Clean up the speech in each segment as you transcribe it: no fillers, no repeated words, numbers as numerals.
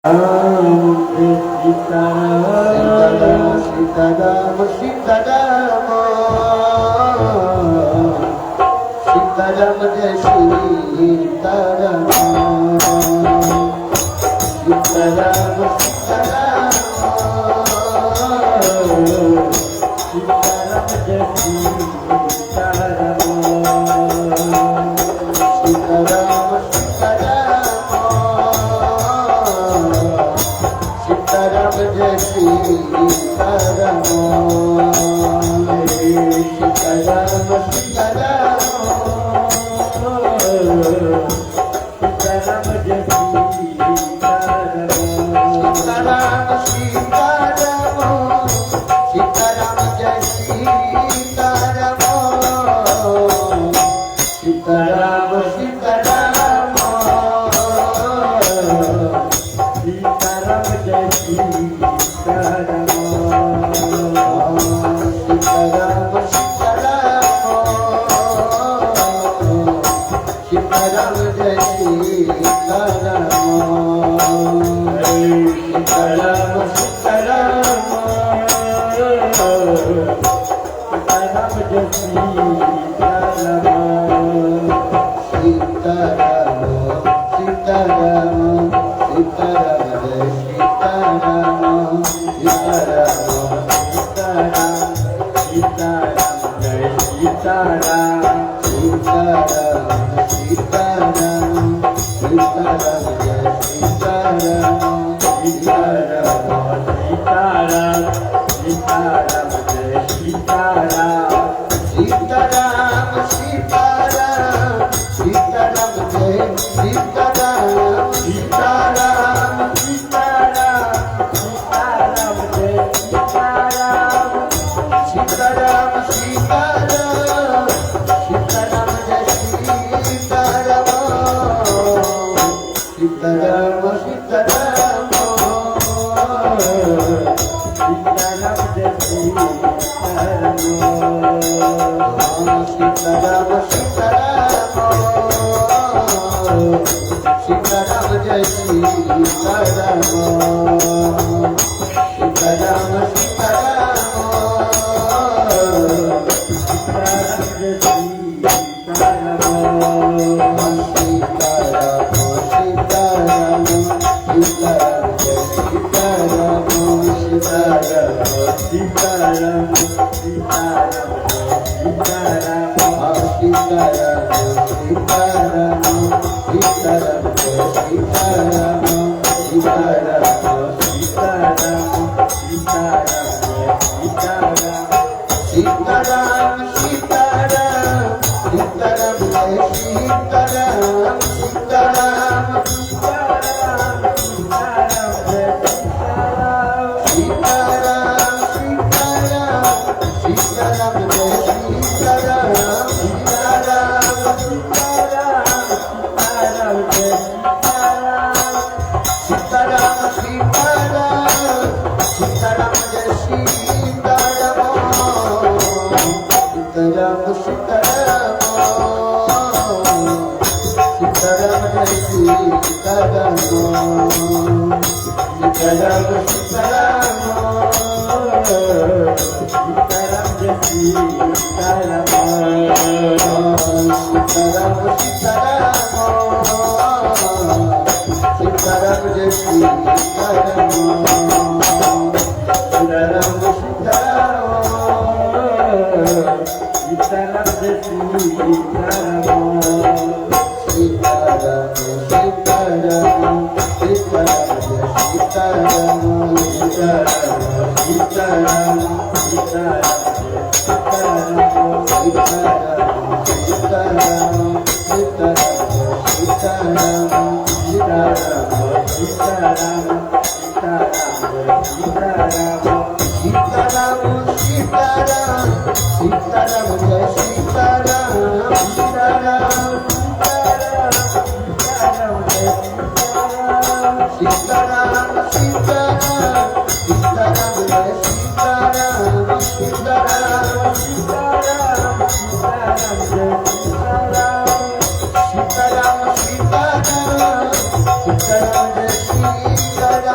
Sitaram Sitaram Sitaram Jai Sitaram Sitaram Sitaram Sitaram Jai Sitaram Sitaram Sitaram Jai Sitaram Sitaram Sitaram Sitaram Jai Sitaram Sitaram Sitaram Sitaram Jai Sitaram Sitaram Sitaram Sitaram Jai Sitaram Sitaram Sitaram Jai Sitaram Sitaram Sitaram Sitaram Jai Sitaram Sitaram Sitaram Jai Sitaram Sitaram Sitaram Jai Sitaram Sitaram Sitaram Sitaram Jai Sitaram Sitaram Sitaram Sitaram Jai Sitaram Sitaram Sitaram Sitaram Jai Sitaram Sitaram Sitaram Sitaram Jai Sitaram Sitaram Sitaram Sitaram Jai Sitaram Sitaram Sitaram Sitaram Jai Sitaram Sitaram Sitaram Sitaram Jai Sitaram Sitaram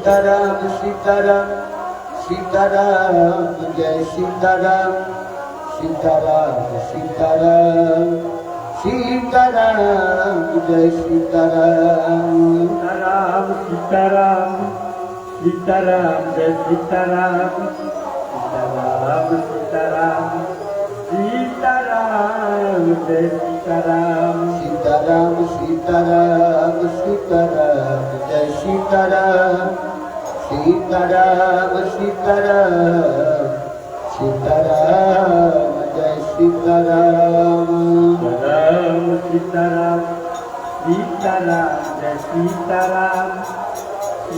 Sitaram Sitaram Sitaram Jai Sitaram Sitaram Sitaram Sitaram Jai Sitaram Sitaram Sitaram Jai Sitaram Sitaram Sitaram Sitaram Jai Sitaram Sitaram Sitaram Sitaram Jai Sitaram Sitaram Sitaram Sitaram Jai Sitaram Ram Sitaram Sitaram Jai Sitaram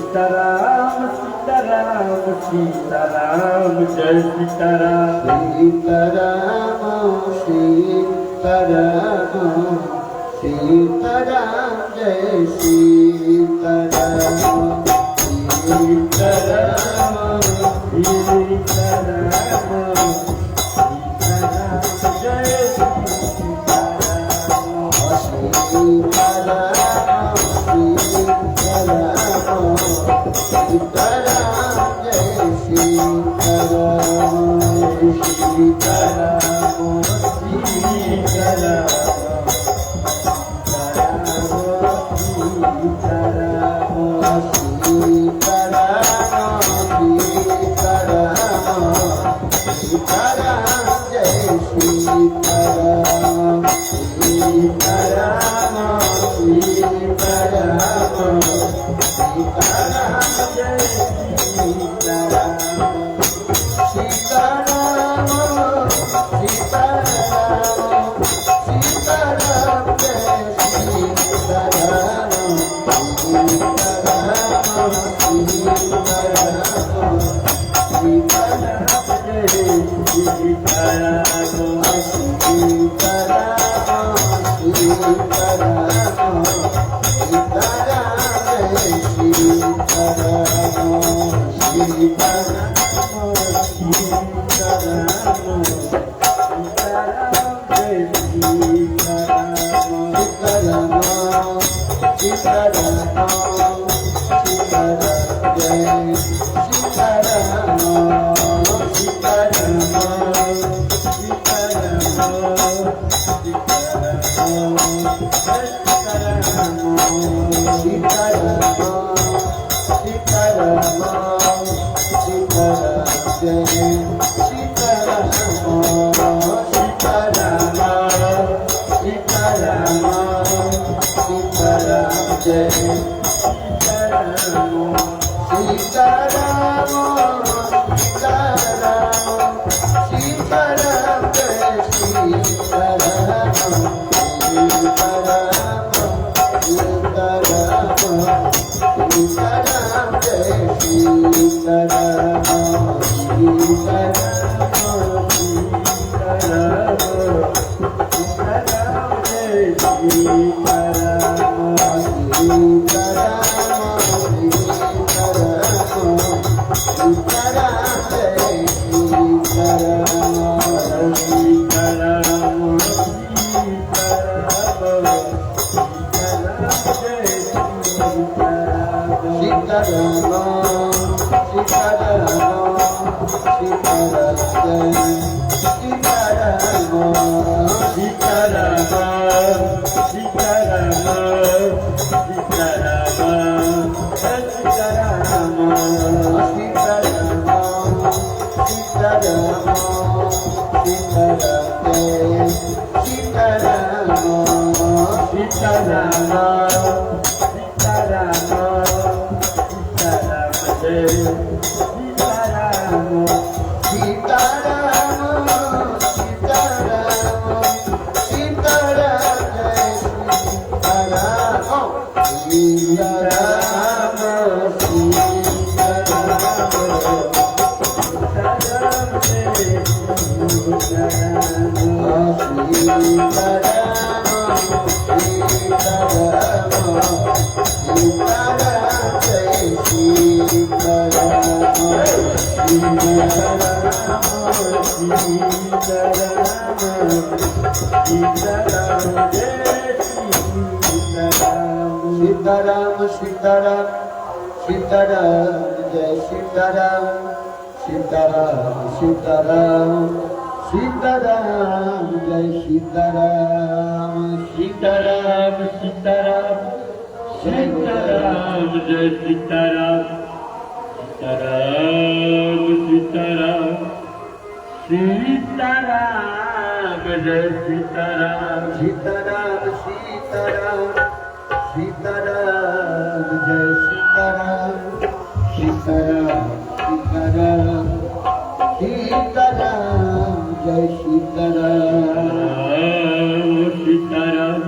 Sitaram Sitaram Sitaram Jai Sitaram Sitaram Sitaram Sitaram Jai Sitaram Sitaram Sitaram Jai Sitaram Sitaram Sitaram Jai Sitaram Sitaram Sitaram Sitaram Jai Sitaram Sitaram Sitaram Sitaram Jai Sitaram Sitaram Sitaram Sitaram Jai Sitaram Sitaram Sitaram Sitaram Jai Sitaram Sitaram Sitaram Sitaram Jai Sitaram Sitaram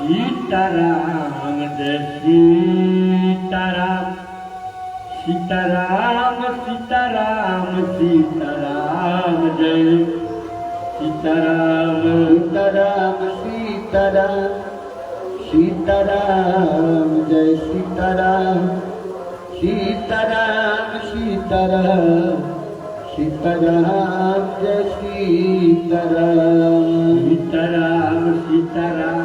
Sitaram Jai Sitaram Sitaram Sitaram Sitaram Jai Sitaram Sitaram Sitaram Sitaram Jai Sitaram Sitaram Sitaram Sitaram Jai Sitaram Sitaram Sitaram